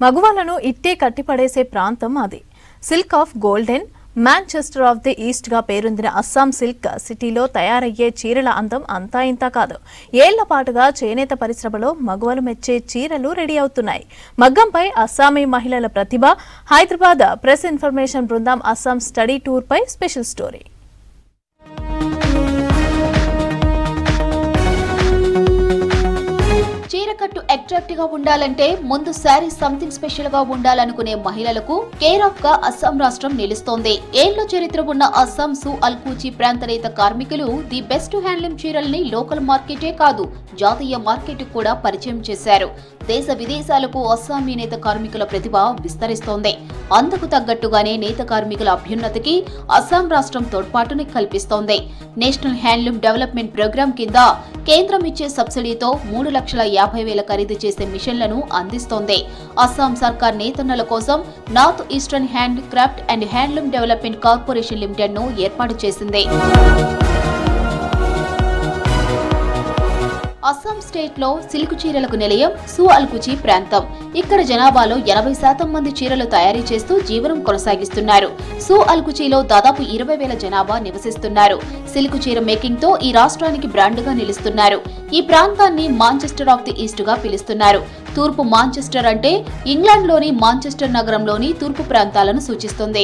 మగువలను ఇట్టే కట్టిపడేసే ప్రాంతం అది. Silk of golden Manchester of the east గా పేరొందిన అస్సాం సిల్క్ సిటీలో తయారయ్యే చీరల అందం అంతా ఇంతా కాదు. ఏళ్ల పాటుగా చేనేత పరిశ్రమలో మగువలు మెచ్చే చీరలు రెడీ అవుతున్నాయి. మగ్గంపై అస్సామీ మహిళల ప్రతిభ. హైదరాబాద్ ప్రెస్ ఇన్ఫర్మేషన్ బృందం అస్సాం స్టడీ టూర్ పై స్పెషల్ స్టోరీ. చీరకట్టు అట్రాక్టివ్ గా ఉండాలంటే ముందు శారీ సంథింగ్ స్పెషల్ గా ఉండాలనుకునే మహిళలకు కేర్ ఆఫ్ గా అస్సాం రాష్ట్రం నిలుస్తోంది. ఏళ్ల చరిత్ర ఉన్న అస్సాం సు అల్కూచి ప్రాంత నేత కార్మికులు ది బెస్ట్ హ్యాండ్లూమ్ చీరల్ని లోకల్ మార్కెటే కాదు జాతీయ మార్కెట్ కూడా పరిచయం చేశారు. దేశ విదేశాలకు అస్సామీ నేత కార్మికుల ప్రతిభ విస్తరిస్తోంది. అందుకు తగ్గట్టుగానే నేత కార్మికుల అభ్యున్నతికి అస్సాం రాష్ట్రం తోడ్పాటుని కల్పిస్తోంది. నేషనల్ హ్యాండ్లూమ్ డెవలప్మెంట్ ప్రోగ్రాం కింద కేంద్రం ఇచ్చే సబ్సిడీతో 3,50,000 ఖరీదు చేసే మిషన్లను అందిస్తోంది. అస్సాం సర్కార్ నేతన్నల కోసం north eastern hand craft and handloom development corporation limited ను ఏర్పాటు చేసింది. అస్సాం స్టేట్ లో సిల్క్ చీరలకు నిలయం సు అల్కుచి ప్రాంతం. ఇక్కడ జనాభాలో 80% మంది చీరలు తయారీ చేస్తూ జీవనం కొనసాగిస్తున్నారు. సు అల్కుచిలో దాదాపు 20,000 జనాభా నివసిస్తున్నారు. సిల్క్ చీర మేకింగ్ తో ఈ రాష్ట్రానికి బ్రాండ్ గా నిలుస్తున్నారు. ఈ ప్రాంతాన్ని మాంచెస్టర్ ఆఫ్ ది ఈస్ట్ గా పిలుస్తున్నారు. తూర్పు మాంచెస్టర్ అంటే ఇంగ్లాండ్ లోని మాంచెస్టర్ నగరంలోని తూర్పు ప్రాంతాలను సూచిస్తుంది.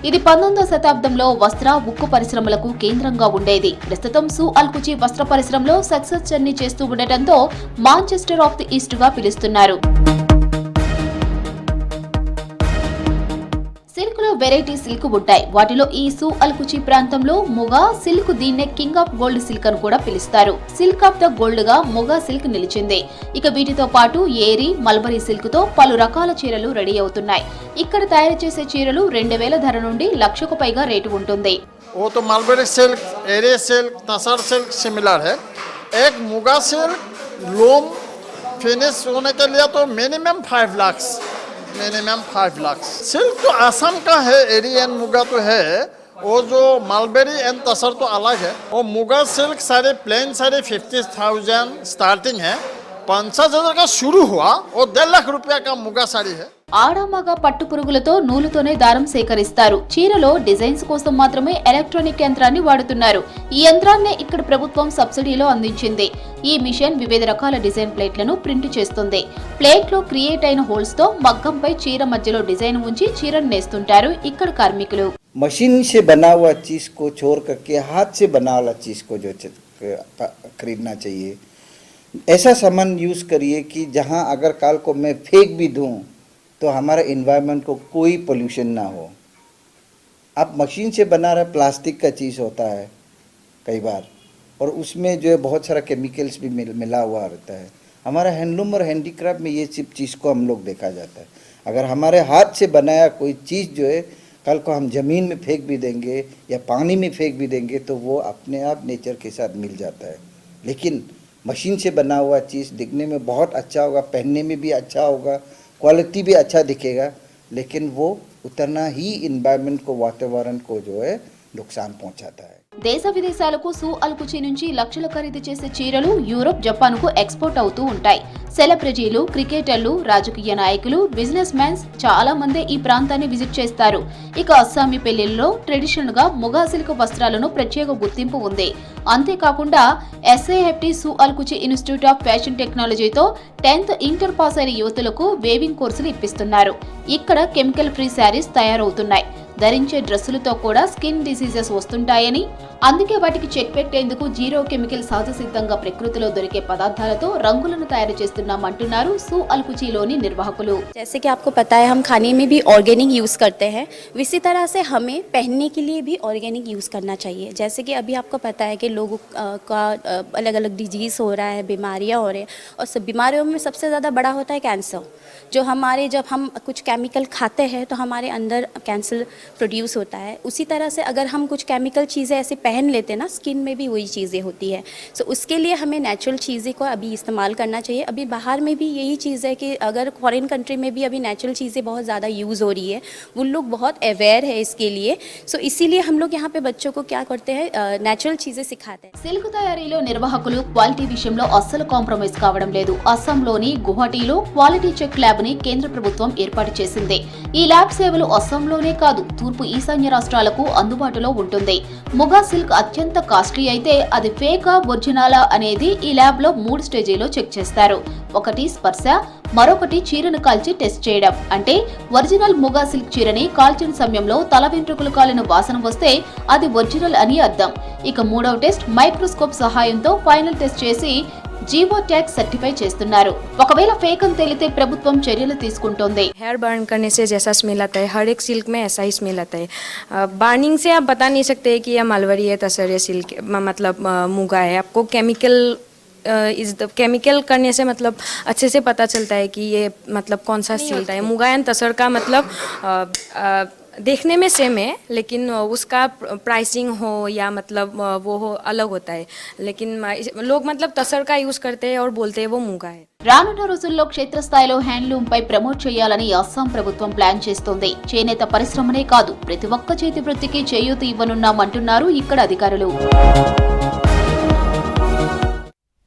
ఇది 19వ శతాబ్దంలో వస్త్ర ఉక్కు పరిశ్రమలకు కేంద్రంగా ఉండేది. ప్రస్తుతం సు అల్కుచి వస్త్ర పరిశ్రమలో సక్సెస్ జర్నీ చేస్తూ ఉండటంతో మాంచెస్టర్ ఆఫ్ ది ఈస్ట్ గా పిలుస్తున్నారు. సిల్క్ లో వెరైటీ సిల్క్ ఉంటాయి. వాటిలో ఈ సు అల్కుచి ప్రాంతంలో ముగా సిల్క్ దీన్నే కింగ్ ఆఫ్ గోల్డ్ సిల్క్ అని కూడా పిలుస్తారు. సిల్క్ ఆఫ్ ద గోల్డ్ గా ముగా సిల్క్ నిలిచింది. ఇక వీటితో పాటు ఏరి మల్బరీ సిల్క్ తో పలు రకాల చీరలు రెడీ అవుతున్నాయి. ఇక్కడ తయారు చేసే చీరలు 2,000 ధర నుండి 1,00,000కు పైగా రేటు ఉంటుంది. वो तो मलबरी सिल्क, एरी सिल्क, तसर सिल्क सिमिलर है. एक मुगा सिल्क लूम फिनिश होने के लिए तो मिनिमम 5 लाख. सिल्क तो आसाम का है, एरी एंड मुगा तो है. वो जो मलबरी एंड तसर तो अलग है. वो मुगा सिल्क सारे प्लेन सारे 50,000 स्टार्टिंग है. 50,000 का शुरू हुआ. वो 1.5 लाख रुपया का मुगा साड़ी है. ఆడామగ పట్టు పురుగులతో నూలుతోనే దారం సేకరిస్తారు. చీరలో డిజైన్స్ కోసం మాత్రమే ఎలక్ట్రానిక్ యంత్రాన్ని వాడుతున్నారు. ఈ యంత్రాన్నే ఇక్కడ ప్రభుత్వం సబ్సిడీలో అందించింది. ఈ మిషన్ వివిధ రకాల డిజైన్ ప్లేట్లను ప్రింట్ చేస్తుంది. ప్లేట్ లో క్రియేట్ అయిన హోల్స్ తో మగ్గంపై చీర మధ్యలో డిజైన్ ఉంచి చీరను నేస్తుంటారు ఇక్కడ కార్మికులు. मशीन से बना हुआ चीज को छोड़ करके हाथ से बना वाला चीज को जो खरीदना चाहिए. ऐसा सामान यूज करिए कि जहां अगर काल को मैं फेंक भी दूं तो हमारे इन्वायरमेंट को कोई पोल्यूशन ना हो. अब मशीन से बना रहा प्लास्टिक का चीज़ होता है कई बार, और उसमें जो है बहुत सारा केमिकल्स भी मिला हुआ रहता है. हमारा हैंडलूम और हैंडीक्राफ्ट में ये सब चीज़ को हम लोग देखा जाता है. अगर हमारे हाथ से बनाया कोई चीज़ जो है कल को हम ज़मीन में फेंक भी देंगे या पानी में फेंक भी देंगे तो वो अपने आप नेचर के साथ मिल जाता है. लेकिन मशीन से बना हुआ चीज़ दिखने में बहुत अच्छा होगा, पहनने में भी अच्छा होगा, क्वालिटी भी अच्छा दिखेगा, लेकिन वो उतना ही इन्वायरमेंट को, वातावरण को जो है नुकसान पहुंचाता है. దేశ విదేశాలకు సు అల్కుచి నుంచి లక్షల ఖరీదు చేసే చీరలు యూరోప్, జపాన్ కు ఎక్స్పోర్ట్ అవుతూ ఉంటాయి. సెలబ్రిటీలు, క్రికెటర్లు, రాజకీయ నాయకులు, బిజినెస్ మ్యాన్స్ చాలా మంది ఈ ప్రాంతాన్ని విజిట్ చేస్తారు. ఇక అస్సామీ పెళ్లిళ్లలో ట్రెడిషనల్ గా ముగా సిల్క్ వస్త్రాలను ప్రత్యేక గుర్తింపు ఉంది. అంతేకాకుండా SAFT సు అల్కుచి ఇన్స్టిట్యూట్ ఆఫ్ ఫ్యాషన్ టెక్నాలజీతో 10th ఇంటర్ పాస్ అయిన యువతులకు వేవింగ్ కోర్సులు ఇప్పిస్తున్నారు. ఇక్కడ కెమికల్ ఫ్రీ శారీస్ తయారవుతున్నాయి. ధరించే డ్రెస్సులతో కూడా స్కిన్ డిసీజెస్ వస్తుంటాయని, అందుకే వాటికి చెక్ పెట్టేందుకు జీరో కెమికల్ సహజసిద్ధంగా ప్రకృతిలో దొరికే పదార్థాలతో రంగులను తయారు చేస్తున్నామంటున్నారు సు అల్కుచిలోని నిర్వాహకులు. जैसे कि आपको पता है हम खाने में भी ऑर्गेनिक यूज़ करते हैं, इसी तरह से हमें पहनने के लिए भी ऑर्गेनिक यूज़ करना चाहिए. जैसे कि अभी आपको पता है कि लोगों का अलग अलग डिजीज़ हो रहा है, बीमारियाँ हो रही हैं, और सब बीमारियों में सबसे ज़्यादा बड़ा होता है कैंसर. जो हमारे जब हम कुछ केमिकल खाते हैं तो हमारे अंदर कैंसर प्रोड्यूस होता है। उसी तरह से अगर हम कुछ केमिकल चीज़ें ऐसे पहन लेते हैं ना, स्किन में भी वही चीज़ें होती है। सो उसके लिए हमें नेचुरल चीज़ें को अभी इस्तेमाल करना चाहिए। अभी बाहर में भी यही चीज़ है कि अगर फॉरेन कंट्री में भी अभी नेचुरल चीज़ें बहुत ज़्यादा यूज़ हो रही है, वो लोग बहुत अवेयर है इसके लिए। सो इसीलिए हम लोग यहाँ पे बच्चों को क्या करते हैं, नेचुरल चीज़ें सिखाते हैं। సిల్క్ తయారీలో నిర్వాహకులు క్వాలిటీ విషయంలో అస్సలు కాంప్రమైజ్ కావడం లేదు. అస్సాంలోని గువాహటీలో క్వాలిటీ చెక్ ల్యాబ్ ని కేంద్ర ప్రభుత్వం ఏర్పాటు చేసింది. ఈ ల్యాబ్ సేవలు అస్సాంలోనే కాదు, తూర్పు ఈశాన్య రాష్ట్రాలకు అందుబాటులో ఉంటుంది. ముగా సిల్క్ అత్యంత కాస్ట్లీ అయితే అది ఫేకా ఒరిజినలా అనేది ఈ ల్యాబ్ లో 3 స్టేజీలో చెక్ చేస్తారు. ఒకటి స్పర్శ, మరొకటి చీరను కాల్చి టెస్ట్ చేయడం. అంటే ఒరిజినల్ ముగా సిల్క్ చీరని కాల్చిన సమయంలో తల వెంట్రుకలు కాలిన వాసన వస్తే అది ఒరిజినల్ అని అర్థం. ఇక మూడవ టెస్ట్ మైక్రోస్కోప్ సహాయంతో ఫైనల్ టెస్ట్ చేసి జీవో ట్యాగ్ సర్టిఫై చేస్తున్నారు. ఒకవేళ ఫేక్ అని తేలితే ప్రభుత్వం చర్యలు తీసుకుంటోంది. हेयर बर्न करने से जैसा स्मेल आता है, हर एक सिल्क में ऐसा ही स्मेल आता है। बर्निंग से आप बता नहीं सकते कि यह मलवरी है, तसर है, सिल्क मतलब मुगा है। आपको केमिकल करने से मतलब अच्छे से पता चलता है कि ये मतलब कौन सा सिल्क है। मुगा एंड तसर का मतलब देखने में सेम है, लेकिन उसका प्राइसिंग हो या मतलब वो हो अलग होता है। लेकिन लोग मतलब तसर का यूज़ करते हैं और बोलते हैं वो मुगा है। రానున్న రోజుల్లో క్షేత్రస్థాయిలో హ్యాండ్లూమ్ పై ప్రమోట్ చేయాలని అస్సాం ప్రభుత్వం ప్లాన్ చేస్తోంది. చేనేత పరిశ్రమనే కాదు, ప్రతి ఒక్క చేతి వృత్తికి చేయూత ఇవ్వనున్నామంటున్నారు ఇక్కడ అధికారులు.